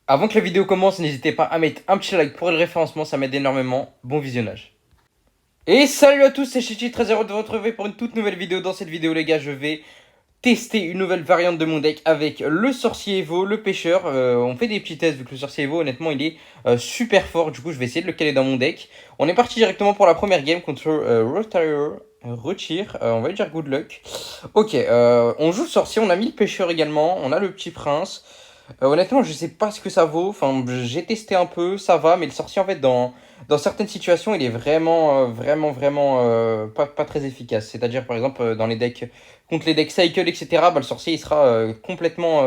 Avant que la vidéo commence, n'hésitez pas à mettre un petit like pour le référencement, ça m'aide énormément. Bon visionnage. Et salut à tous, c'est Chichi, très heureux de vous retrouver pour une toute nouvelle vidéo. Dans cette vidéo les gars, je vais tester une nouvelle variante de mon deck avec le sorcier Evo, le pêcheur. On fait des petits tests vu que le sorcier Evo, honnêtement, il est super fort. Du coup, je vais essayer de le caler dans mon deck. On est parti directement pour la première game contre Retire. On va lui dire good luck. Ok, on joue le sorcier, on a mis le pêcheur également, on a le petit prince. Honnêtement, je sais pas ce que ça vaut. Enfin, j'ai testé un peu, ça va, mais le sorcier, en fait, dans certaines situations, il est vraiment pas très efficace. C'est-à-dire, par exemple, dans les decks, contre les decks cycle, etc., bah, le sorcier, il sera complètement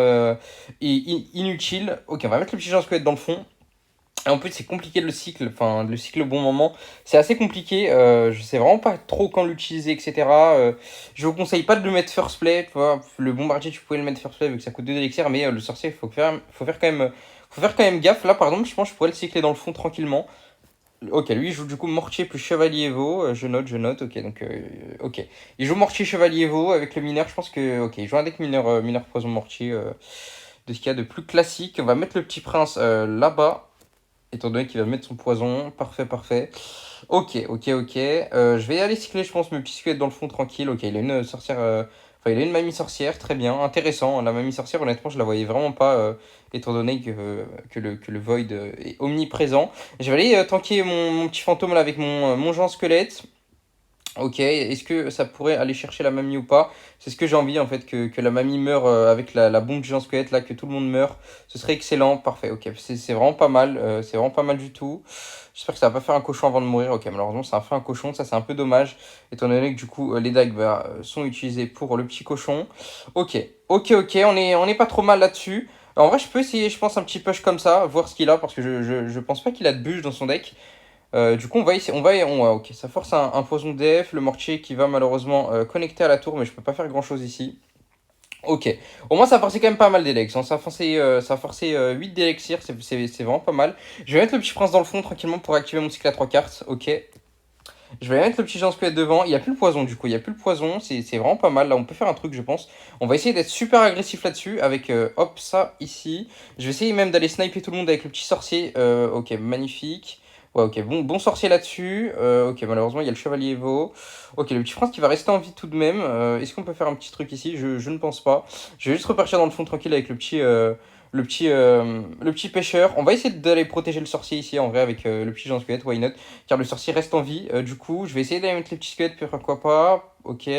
inutile. Ok, on va mettre le petit Jean Squelette dans le fond. Et en plus, c'est compliqué le cycle, enfin, le cycle au bon moment. C'est assez compliqué. Je sais vraiment pas trop quand l'utiliser, etc. Je vous conseille pas de le mettre first play. Tu vois, le bombardier, tu pouvais le mettre first play vu que ça coûte 2 d'élixir. Mais le sorcier, faut faire quand même gaffe. Là, par exemple, je pense que je pourrais le cycler dans le fond tranquillement. Ok, lui, il joue du coup mortier plus chevalier Evo. Je note. Ok, donc, ok. Il joue mortier chevalier Evo avec le mineur. Je pense que, ok, il joue un deck mineur, mineur poison mortier. De ce qu'il y a de plus classique. On va mettre le petit prince là-bas. Étant donné qu'il va mettre son poison. Parfait, parfait. Ok. Je vais aller cycler, je pense, mes petits squelettes dans le fond tranquille. Ok, il a une sorcière. Enfin, il a une mamie sorcière, très bien. Intéressant. La mamie sorcière, honnêtement, je la voyais vraiment pas. Étant donné que le Void est omniprésent. Je vais aller tanker mon petit fantôme là avec mon Jean squelette. Ok, est-ce que ça pourrait aller chercher la mamie ou pas? C'est ce que j'ai envie en fait, que la mamie meure avec la bombe de géant squelette là, que tout le monde meure. Ce serait excellent, parfait, ok, c'est vraiment pas mal, c'est vraiment pas mal du tout. J'espère que ça va pas faire un cochon avant de mourir, ok, malheureusement ça a fait un cochon, ça c'est un peu dommage, étant donné que du coup les dagues sont utilisées pour le petit cochon. Ok, on est pas trop mal là-dessus. En vrai je peux essayer, je pense, un petit push comme ça, voir ce qu'il a, parce que je pense pas qu'il a de bûche dans son deck. Du coup, on va essayer. Ouais, ok, ça force un poison DF, le mortier qui va malheureusement connecter à la tour, mais je peux pas faire grand chose ici. Ok, au moins ça a forcé quand même pas mal d'élex, hein. Ça a forcé 8 d'élixir, c'est vraiment pas mal. Je vais mettre le petit prince dans le fond tranquillement pour activer mon cycle à 3 cartes. Ok, je vais mettre le petit Jean Squelette devant. Il n'y a plus le poison du coup, il n'y a plus le poison, c'est vraiment pas mal. Là, on peut faire un truc, je pense. On va essayer d'être super agressif là-dessus avec hop, ça ici. Je vais essayer même d'aller sniper tout le monde avec le petit sorcier. Ok, magnifique. Ouais, ok, bon sorcier là-dessus. Ok, malheureusement, il y a le chevalier Evo. Ok, le petit prince qui va rester en vie tout de même. Est-ce qu'on peut faire un petit truc ici? Je ne pense pas. Je vais juste repartir dans le fond tranquille avec le petit pêcheur. On va essayer d'aller protéger le sorcier ici en vrai avec le petit Jean Squelette, why not? Car le sorcier reste en vie. Du coup, je vais essayer d'aller mettre les petits squelettes, pourquoi pas. Ok.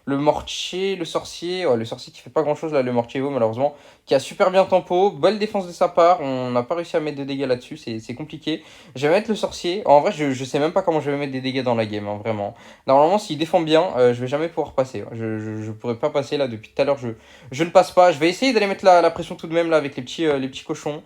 Le mortier, le sorcier. Ouais, le sorcier qui fait pas grand chose là, le mortier Evo, malheureusement. Qui a super bien tempo. Belle défense de sa part. On n'a pas réussi à mettre de dégâts là-dessus. C'est compliqué. Je vais mettre le sorcier. En vrai, je sais même pas comment je vais mettre des dégâts dans la game, hein, vraiment. Normalement, s'il défend bien, je vais jamais pouvoir passer. Je pourrais pas passer là depuis tout à l'heure. Je ne passe pas. Je vais essayer d'aller mettre la pression tout de même là avec les petits cochons.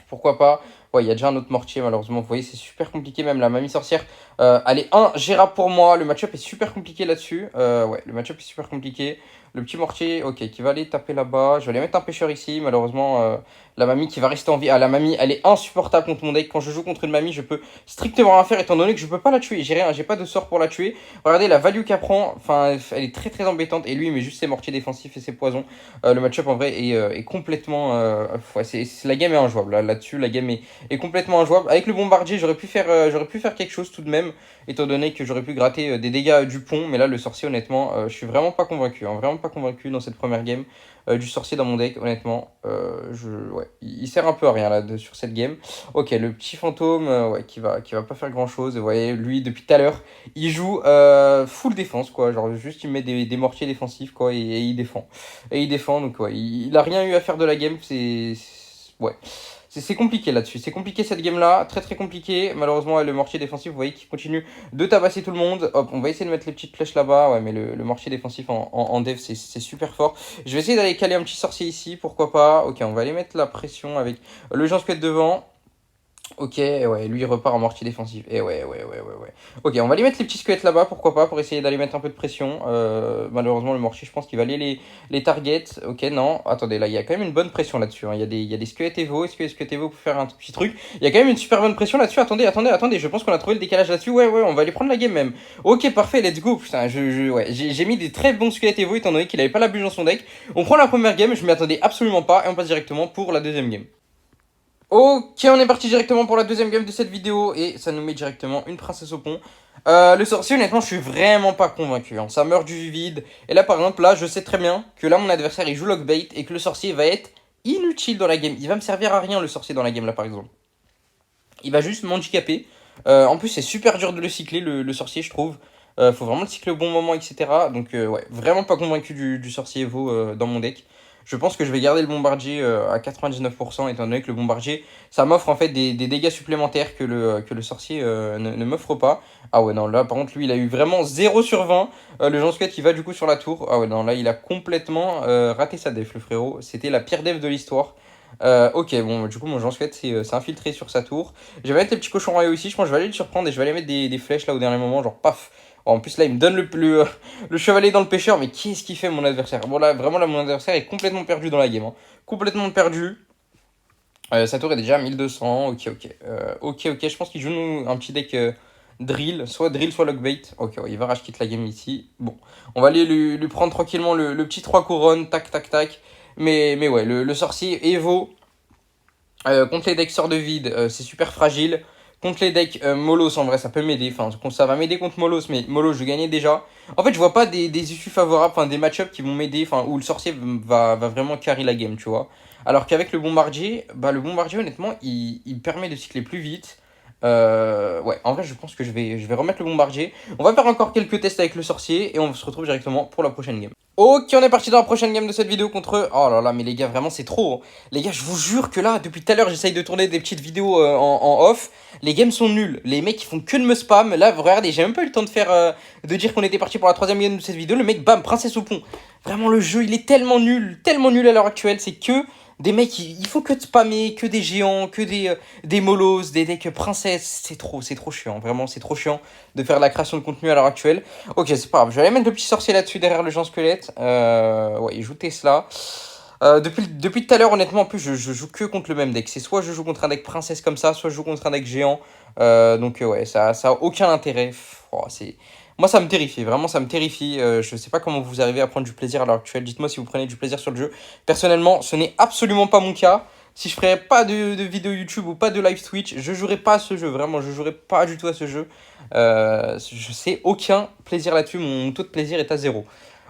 Pourquoi pas? Ouais, il y a déjà un autre mortier, malheureusement. Vous voyez, c'est super compliqué. Même la mamie sorcière, elle est ingérable pour moi. Le match-up est super compliqué là-dessus. Ouais, le match-up est super compliqué. Le petit mortier, ok, qui va aller taper là-bas. Je vais aller mettre un pêcheur ici. Malheureusement, la mamie qui va rester en vie. Ah, la mamie, elle est insupportable contre mon deck. Quand je joue contre une mamie, je peux strictement rien faire étant donné que je peux pas la tuer. J'ai rien, j'ai pas de sort pour la tuer. Regardez la value qu'elle prend. Enfin, elle est très embêtante. Et lui, il met juste ses mortiers défensifs et ses poisons. Le match-up en vrai est complètement. Ouais, la game est injouable. Là-dessus, la game est complètement injouable. Avec le bombardier, j'aurais pu faire quelque chose tout de même, étant donné que j'aurais pu gratter des dégâts du pont. Mais là, le sorcier, honnêtement, je suis vraiment pas convaincu. Hein, vraiment pas convaincu dans cette première game du sorcier dans mon deck, honnêtement. Ouais, il sert un peu à rien là sur cette game. Ok, le petit fantôme, ouais, qui va pas faire grand chose. Vous voyez, lui, depuis tout à l'heure, il joue full défense, quoi. Genre, juste, il met des mortiers défensifs, quoi, et il défend. Et il défend, donc, ouais, il a rien eu à faire de la game. Ouais. C'est compliqué là-dessus. C'est compliqué cette game-là. Très compliqué. Malheureusement, le mortier défensif, vous voyez, qui continue de tabasser tout le monde. Hop, on va essayer de mettre les petites flèches là-bas. Ouais, mais le mortier défensif en dev, c'est super fort. Je vais essayer d'aller caler un petit sorcier ici. Pourquoi pas? Ok, on va aller mettre la pression avec le Jean Squelette devant. Ok, ouais, lui il repart en mortier défensif. Et ouais. Ok, on va aller mettre les petits squelettes là-bas, pourquoi pas, pour essayer d'aller mettre un peu de pression. Malheureusement, le mortier, je pense qu'il va aller les targets. Ok, non, attendez, là, il y a quand même une bonne pression là-dessus, hein. Il y a des squelettes Evo. Est-ce que les squelettes Evo peuvent faire un petit truc? Il y a quand même une super bonne pression là-dessus. Attendez, je pense qu'on a trouvé le décalage là-dessus. Ouais, on va aller prendre la game même. Ok, parfait, let's go. Putain, ouais, j'ai mis des très bons squelettes Evo, étant donné qu'il avait pas la bûche dans son deck. On prend la première game, je m'y attendais absolument pas, et on passe directement pour la deuxième game. Ok, on est parti directement pour la deuxième game de cette vidéo et ça nous met directement une princesse au pont. Le sorcier, honnêtement, je suis vraiment pas convaincu, hein. Ça meurt du vide. Et là, par exemple, là, je sais très bien que là, mon adversaire, il joue lockbait et que le sorcier va être inutile dans la game. Il va me servir à rien, le sorcier, dans la game, là, par exemple. Il va juste m'handicaper. En plus, c'est super dur de le cycler, le sorcier, je trouve. Faut vraiment le cycler au bon moment, etc. Donc, ouais, vraiment pas convaincu du sorcier Evo dans mon deck. Je pense que je vais garder le bombardier à 99%, étant donné que le bombardier, ça m'offre en fait des dégâts supplémentaires que le sorcier ne m'offre pas. Ah ouais, non, là par contre, lui, il a eu vraiment 0/20. Le Jean Squelette, il va du coup sur la tour. Ah ouais, non, là, il a complètement raté sa def, le frérot. C'était la pire def de l'histoire. Ok, bon, du coup, mon Jean Squelette s'est infiltré sur sa tour. Je vais mettre les petits cochons royaux ici. Je pense que je vais aller le surprendre et je vais aller mettre des flèches là au dernier moment, genre paf. Oh, en plus, là, il me donne le chevalier dans le pêcheur, mais qu'est-ce qu'il fait, mon adversaire? Bon, là, vraiment, là, mon adversaire est complètement perdu dans la game, hein. Complètement perdu. Sa tour est déjà à 1200. Ok, ok. Ok, je pense qu'il joue nous un petit deck drill, soit lockbait. Ok, ouais, il va rage quitte la game ici. Bon, on va aller lui prendre tranquillement le petit 3 couronnes. Tac, tac, tac. Mais ouais, le sorcier Evo. Contre les decks sort de vide, c'est super fragile. Contre les decks Molos, en vrai, ça peut m'aider. Enfin, ça va m'aider contre Molos, mais Molos, je gagnais déjà. En fait, je vois pas des issues favorables, enfin, des match-ups qui vont m'aider, enfin, où le sorcier va vraiment carry la game, tu vois. Alors qu'avec le bombardier, bah, le bombardier, honnêtement, il permet de cycler plus vite. Ouais, en vrai, je pense que je vais remettre le bombardier. On va faire encore quelques tests avec le sorcier et on se retrouve directement pour la prochaine game. Ok, on est parti dans la prochaine game de cette vidéo contre eux. Oh là là, mais les gars, vraiment, c'est trop, hein. Les gars, je vous jure que là, depuis tout à l'heure, j'essaye de tourner des petites vidéos en off. Les games sont nuls. Les mecs, ils font que de me spam. Là, regardez, j'ai même pas eu le temps de faire, de dire qu'on était parti pour la troisième game de cette vidéo. Le mec, bam, princesse au pont. Vraiment, le jeu, il est tellement nul à l'heure actuelle. C'est que des mecs, ils font que de spammer, que des géants, que des molos, des decks princesses. C'est trop chiant. Vraiment, c'est trop chiant de faire de la création de contenu à l'heure actuelle. Ok, c'est pas grave. Je vais aller mettre le petit sorcier là-dessus derrière le Jean Squelette. Ouais, il joue Tesla. Depuis tout à l'heure, honnêtement, en plus, je joue que contre le même deck. C'est soit je joue contre un deck princesse comme ça, soit je joue contre un deck géant. Donc, ouais, ça a aucun intérêt. Oh, moi, ça me terrifie. Vraiment, ça me terrifie. Je sais pas comment vous arrivez à prendre du plaisir à l'heure actuelle. Dites-moi si vous prenez du plaisir sur le jeu. Personnellement, ce n'est absolument pas mon cas. Si je ferais pas de vidéo YouTube ou pas de live Twitch, je jouerais pas à ce jeu. Vraiment, je jouerais pas du tout à ce jeu. Je sais aucun plaisir là-dessus. Mon taux de plaisir est à zéro.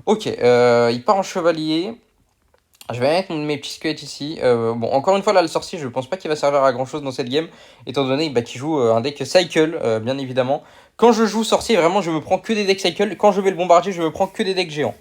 Ok, il part en chevalier. Je vais mettre mes petits squelettes ici. Bon, encore une fois, là, le sorcier, je pense pas qu'il va servir à grand chose dans cette game, étant donné bah, qu'il joue un deck cycle, bien évidemment. Quand je joue sorcier, vraiment, je me prends que des decks cycle. Quand je vais le bombardier, je me prends que des decks géants.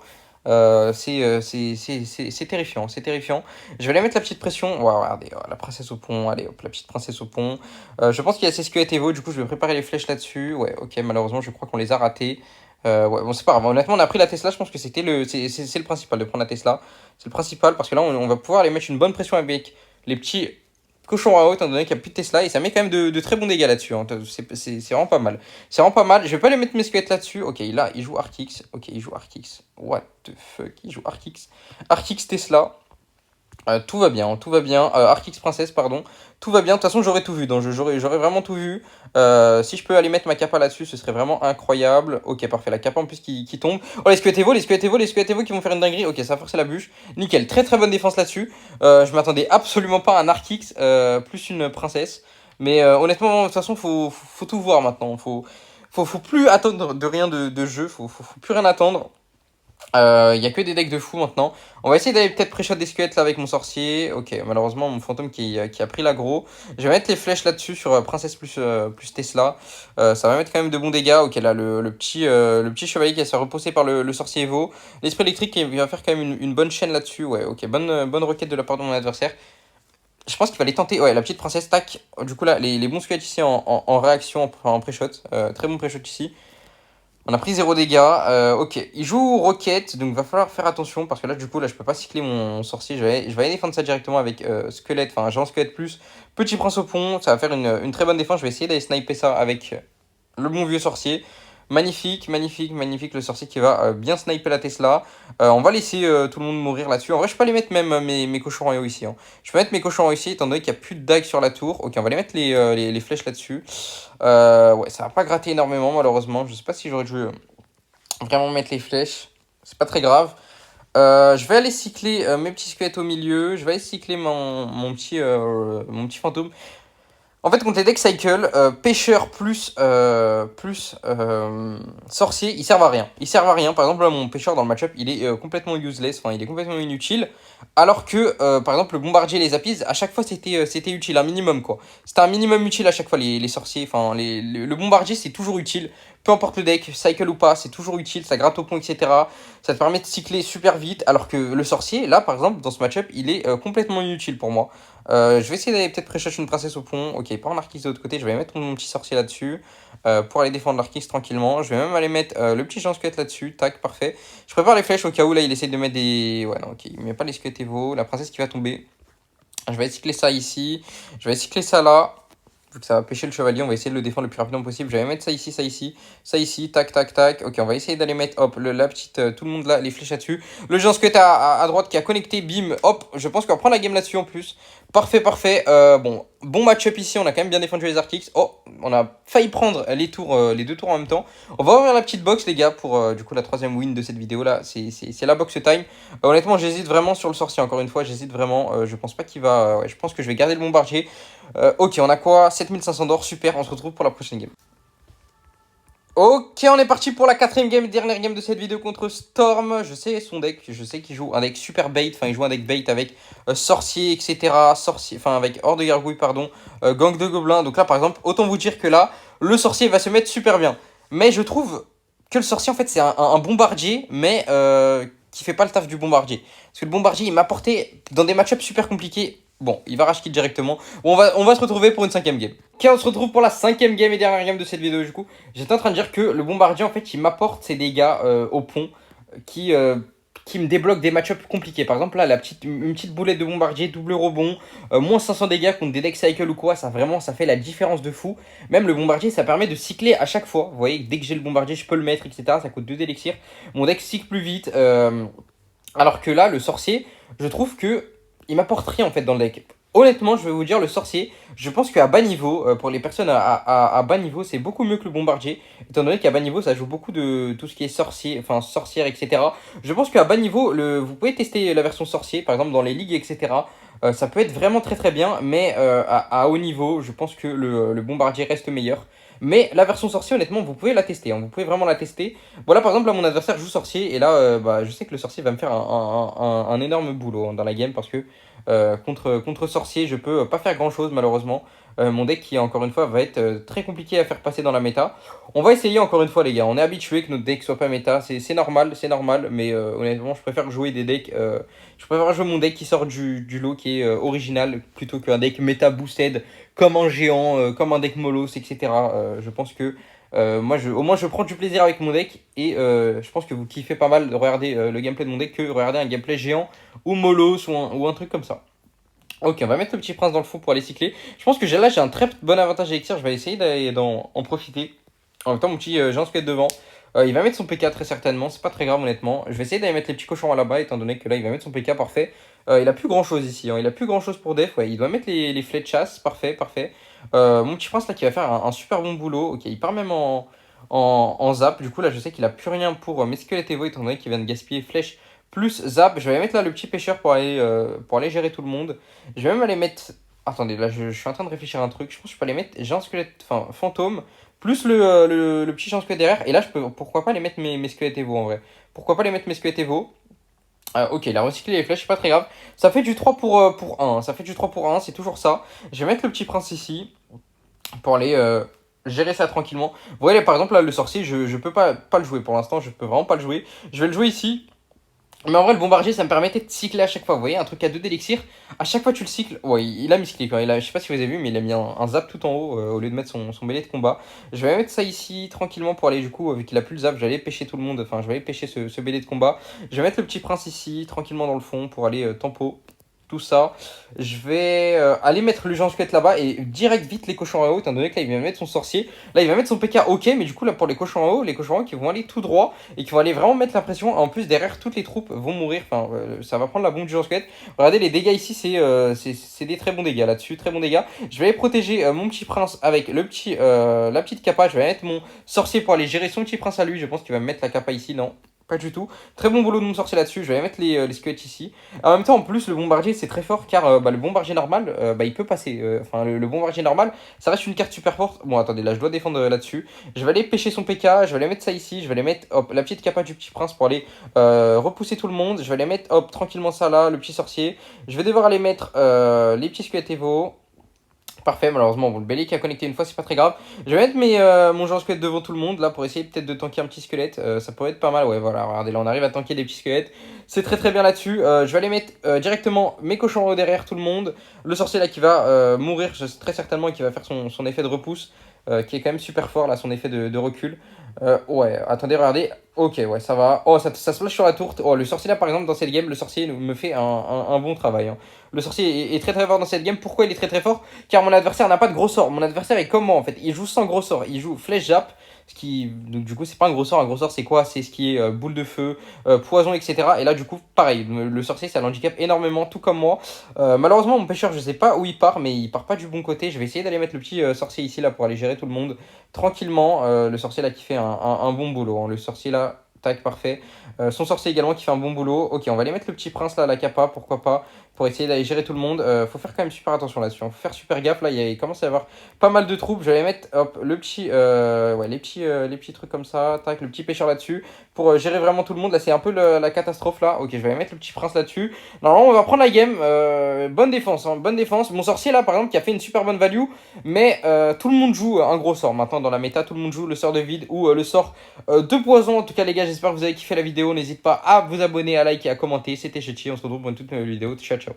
C'est terrifiant, c'est terrifiant. Je vais aller mettre la petite pression. Ouais, regardez, la princesse au pont. Allez, hop, la petite princesse au pont. Je pense qu'il y a ses squelettes Evo, du coup, je vais préparer les flèches là-dessus. Ouais, ok, malheureusement, je crois qu'on les a ratés. Ouais, bon, c'est pas grave. Honnêtement, on a pris la Tesla. Je pense que c'est le principal de prendre la Tesla. C'est le principal parce que là, on va pouvoir aller mettre une bonne pression avec les petits cochons à haut, étant donné qu'il n'y a plus de Tesla. Et ça met quand même de très bons dégâts là-dessus, hein. C'est vraiment pas mal. C'est vraiment pas mal. Je vais pas aller mettre mes squelettes là-dessus. Ok, là, il joue Artix. Ok, il joue Artix. What the fuck? Il joue Artix. Artix Tesla. Tout va bien, tout va bien. Arcix Princesse, pardon. Tout va bien. De toute façon, j'aurais tout vu. Donc, j'aurais vraiment tout vu. Si je peux aller mettre ma capa là-dessus, ce serait vraiment incroyable. Ok, parfait. La capa en plus qui tombe. Oh, les squelettes Evo, les squelettes Evo, les squelettes Evo qui vont faire une dinguerie. Ok, ça a forcé la bûche. Nickel. Très très bonne défense là-dessus. Je m'attendais absolument pas à un Arcix plus une princesse. Mais honnêtement, de toute façon, faut tout voir maintenant. Faut plus attendre de rien de jeu. Faut plus rien attendre. Il y a que des decks de fou maintenant. On va essayer d'aller peut-être pré-shot des squelettes là avec mon sorcier. Ok, malheureusement, mon fantôme qui a pris l'aggro. Je vais mettre les flèches là-dessus sur Princesse plus Tesla. Ça va mettre quand même de bons dégâts. Ok, là, le petit chevalier qui va se faire repousser par le sorcier Evo. L'esprit électrique qui va faire quand même une bonne chaîne là-dessus. Ouais, ok, bonne requête de la part de mon adversaire. Je pense qu'il va les tenter. Ouais, la petite princesse, tac. Du coup, là, les bons squelettes ici en réaction, en pré-shot. Très bon pré-shot ici. On a pris 0 dégâts. Ok, il joue Rocket, donc va falloir faire attention parce que là, du coup, là, je peux pas cycler mon sorcier. Je vais aller défendre ça directement avec squelette, enfin, géant squelette plus petit prince au pont. Ça va faire une très bonne défense. Je vais essayer d'aller sniper ça avec le bon vieux sorcier. Magnifique, magnifique, magnifique le sorcier qui va bien sniper la Tesla. On va laisser tout le monde mourir là-dessus. En vrai, je peux aller mettre même mes cochons royaux ici, hein. Je peux mettre mes cochons royaux ici étant donné qu'il n'y a plus de dagues sur la tour. Ok, on va aller mettre les flèches là-dessus. Ouais, ça va pas gratter énormément malheureusement. Je sais pas si j'aurais dû vraiment mettre les flèches. C'est pas très grave. Je vais aller cycler mes petits squelettes au milieu. Je vais aller cycler mon petit fantôme. En fait, contre les decks cycle, pêcheur plus sorcier, ils servent à rien. Ils servent à rien. Par exemple, là, mon pêcheur dans le match-up, il est complètement useless, enfin, il est complètement inutile. Alors que, par exemple, le bombardier et les apis, à chaque fois, c'était utile, un minimum, quoi. C'était un minimum utile à chaque fois, les sorciers. Enfin, le bombardier, c'est toujours utile. Peu importe le deck, cycle ou pas, c'est toujours utile, ça gratte au pont, etc. Ça te permet de cycler super vite. Alors que le sorcier, là, par exemple, dans ce match-up, il est complètement inutile pour moi. Je vais essayer d'aller peut-être pré une princesse au pont. Ok, pas un Arquis de l'autre côté. Je vais mettre mon petit sorcier là-dessus pour aller défendre l'Arquis tranquillement. Je vais même aller mettre le petit géant squelette là-dessus. Tac, parfait. Je prépare les flèches au cas où là il essaie de mettre des. Ouais, non, ok, il met pas les squelettes Evo. La princesse qui va tomber. Je vais cycler ça ici. Je vais cycler ça là. Vu que ça va pêcher le chevalier, on va essayer de le défendre le plus rapidement possible. Je vais mettre ça ici, tac, tac, tac. Ok, on va essayer d'aller mettre, hop, la petite, tout le monde là, les flèches là-dessus. Le géant squelette à droite qui a connecté, bim, hop. Je pense qu'on va prendre la game là-dessus en plus. Parfait, parfait. Bon match-up ici, on a quand même bien défendu les Arctics. Oh, on a failli prendre les deux tours en même temps. On va ouvrir la petite box, les gars, pour du coup la troisième win de cette vidéo là. C'est la box time. Honnêtement, j'hésite vraiment sur le sorcier, encore une fois, j'hésite vraiment. Je pense pas qu'il va. Ouais, je pense que je vais garder le bombardier. Ok, on a quoi? 7500 d'or, super, on se retrouve pour la prochaine game. Ok, on est parti pour la quatrième game, dernière game de cette vidéo contre Storm. Je sais son deck, je sais qu'il joue un deck super bait, enfin il joue un deck bait avec sorcier, etc. Sorcier, enfin avec horde de gargouille, pardon, gang de gobelins. Donc là par exemple, autant vous dire que là, le sorcier va se mettre super bien. Mais je trouve que le sorcier en fait c'est un bombardier, mais qui fait pas le taf du bombardier. Parce que le bombardier il m'a apporté dans des match-ups super compliqués. Bon, il va rage kill directement. Bon, on va se retrouver pour une cinquième game. Ok, on se retrouve pour la cinquième game et dernière game de cette vidéo du coup. J'étais en train de dire que le bombardier en fait il m'apporte ses dégâts au pont qui, euh, qui me débloquent des match-ups compliqués. Par exemple là, une petite boulette de bombardier, double rebond, moins 500 dégâts contre des decks cycle ou quoi, ça vraiment ça fait la différence de fou. Même le bombardier ça permet de cycler à chaque fois. Vous voyez, dès que j'ai le bombardier je peux le mettre, etc. Ça coûte 2 d'élixirs. Mon deck cycle plus vite. Alors que là, le sorcier, je trouve que il m'apporte rien en fait dans le deck. Honnêtement, je vais vous dire, le sorcier, je pense qu'à bas niveau, pour les personnes à bas niveau, c'est beaucoup mieux que le bombardier. Étant donné qu'à bas niveau, ça joue beaucoup de tout ce qui est sorcier, enfin sorcière, etc. Je pense qu'à bas niveau, vous pouvez tester la version sorcier, par exemple dans les ligues, etc. Ça peut être vraiment très très bien, mais à haut niveau, je pense que le bombardier reste meilleur. Mais la version sorcier, honnêtement, vous pouvez la tester, hein, vous pouvez vraiment la tester. Voilà, par exemple, là, mon adversaire joue sorcier, et là, je sais que le sorcier va me faire un énorme boulot hein, dans la game, parce que contre sorcier, je peux pas faire grand-chose, malheureusement. Mon deck, qui, encore une fois, va être très compliqué à faire passer dans la méta. On va essayer, encore une fois, les gars. On est habitué que notre deck soit pas méta, c'est normal, mais honnêtement, je préfère jouer des decks... je préfère jouer mon deck qui sort du lot, qui est original, plutôt qu'un deck méta boosted, comme un géant, comme un deck molos, etc. Je pense que moi, au moins, je prends du plaisir avec mon deck et je pense que vous kiffez pas mal de regarder le gameplay de mon deck que regarder un gameplay géant ou molos ou un truc comme ça. Ok, on va mettre le petit prince dans le fond pour aller cycler. Je pense que là, j'ai un très bon avantage élixir. Je vais essayer d'aller en profiter. En même temps, mon petit géant squelette devant. Il va mettre son PK très certainement. C'est pas très grave, honnêtement. Je vais essayer d'aller mettre les petits cochons là-bas, étant donné que là, il va mettre son PK parfait. Il a plus grand chose ici. Hein. Il a plus grand chose pour def. Ouais, il doit mettre les flèches de chasse. Parfait, parfait. Mon petit prince là qui va faire un super bon boulot. Ok, il part même en zap. Du coup, là, je sais qu'il a plus rien pour mes squelettes Evo, étant donné qu'il vient de gaspiller flèche plus zap. Je vais mettre là le petit pêcheur pour aller gérer tout le monde. Je vais même aller mettre. Attendez, là je suis en train de réfléchir à un truc. Je pense que je peux aller mettre géant squelette, enfin fantôme, plus le petit géant squelette derrière. Et là, pourquoi pas les mettre mes squelettes Evo en vrai. Pourquoi pas les mettre mes squelettes Evo. Ok, il a recyclé les flèches, c'est pas très grave. Ça fait du 3 pour 1. Ça fait du 3 pour 1, c'est toujours ça. Je vais mettre le petit prince ici pour aller gérer ça tranquillement. Vous voyez, par exemple, là, le sorcier, je peux pas le jouer pour l'instant. Je peux vraiment pas le jouer. Je vais le jouer ici. Mais en vrai, le bombardier, ça me permettait de cycler à chaque fois. Vous voyez, un truc à 2 d'élixir. À chaque fois, tu le cycles. Ouais, il a misclé quoi. Je sais pas si vous avez vu, mais il a mis un zap tout en haut au lieu de mettre son mêlée de combat. Je vais mettre ça ici tranquillement pour aller, du coup, vu qu'il a plus le zap, j'allais pêcher tout le monde. Enfin, je vais aller pêcher ce mêlée de combat. Je vais mettre le petit prince ici, tranquillement dans le fond, pour aller tempo. Tout ça. Je vais aller mettre le géant squelette là-bas et direct vite les cochons en haut, étant donné que là il va mettre son sorcier. Là il va mettre son PK, ok, mais du coup là pour les cochons en haut, qui vont aller tout droit et qui vont aller vraiment mettre la pression. En plus derrière toutes les troupes vont mourir, enfin ça va prendre la bombe du géant squelette. Regardez les dégâts ici, c'est des très bons dégâts là-dessus, très bons dégâts. Je vais aller protéger mon petit prince avec la petite capa. Je vais mettre mon sorcier pour aller gérer son petit prince à lui. Je pense qu'il va me mettre la capa ici, non? Pas du tout. Très bon boulot de mon sorcier là-dessus. Je vais mettre les squelettes ici. En même temps, en plus, le bombardier, c'est très fort car bah, le bombardier normal, bah, il peut passer. Enfin, le bombardier normal, ça reste une carte super forte. Bon, attendez, là, je dois défendre là-dessus. Je vais aller pêcher son PK. Je vais aller mettre ça ici. Je vais aller mettre hop, la petite capa du petit prince pour aller repousser tout le monde. Je vais aller mettre hop, tranquillement ça là, le petit sorcier. Je vais devoir aller mettre les petits squelettes Evo. Parfait, malheureusement, bon, le bélier qui a connecté une fois, c'est pas très grave. Je vais mettre mon genre squelette devant tout le monde, là, pour essayer peut-être de tanker un petit squelette. Ça pourrait être pas mal, ouais, voilà, regardez, là, on arrive à tanker des petits squelettes. C'est très très bien là-dessus. Je vais aller mettre directement mes cochons derrière tout le monde. Le sorcier, là, qui va mourir, je sais très certainement, et qui va faire son effet de repousse, qui est quand même super fort, là, son effet de recul. Ouais, attendez, regardez. Ok, ouais, ça va. Oh, ça se lâche sur la tourte. Oh, le sorcier, là, par exemple, dans cette game, le sorcier me fait un bon travail, hein. Le sorcier est très très fort dans cette game. Pourquoi il est très très fort? Car mon adversaire n'a pas de gros sort. Mon adversaire est comme moi en fait. Il joue sans gros sort. Il joue flèche jappe. Ce qui, donc du coup, c'est pas un gros sort. Un gros sort, c'est quoi? C'est ce qui est boule de feu, poison, etc. Et là, du coup, pareil. Le sorcier, ça l'handicape énormément, tout comme moi. Malheureusement, mon pêcheur, je sais pas où il part, mais il part pas du bon côté. Je vais essayer d'aller mettre le petit sorcier ici là pour aller gérer tout le monde tranquillement. Le sorcier là qui fait un bon boulot, hein. Le sorcier là. Tac, parfait. Son sorcier également qui fait un bon boulot. Ok, on va aller mettre le petit prince là à la capa, pourquoi pas, pour essayer d'aller gérer tout le monde. Faut faire quand même super attention là-dessus, hein. Faut faire super gaffe. Là, il commence à y avoir pas mal de troupes. Je vais mettre hop, le petit, ouais, les petits trucs comme ça. Tac, le petit pêcheur là-dessus pour gérer vraiment tout le monde. Là, c'est un peu la catastrophe là. Ok, je vais mettre le petit prince là-dessus. Normalement, on va prendre la game. Bonne défense, hein, bonne défense. Mon sorcier là, par exemple, qui a fait une super bonne value, mais tout le monde joue un gros sort. Maintenant, dans la méta, tout le monde joue le sort de vide ou le sort de poison. En tout cas, les gars, j'espère que vous avez kiffé la vidéo. N'hésitez pas à vous abonner, à liker, à commenter. C'était Chetchi. On se retrouve pour une toute nouvelle vidéo. Ciao, ciao.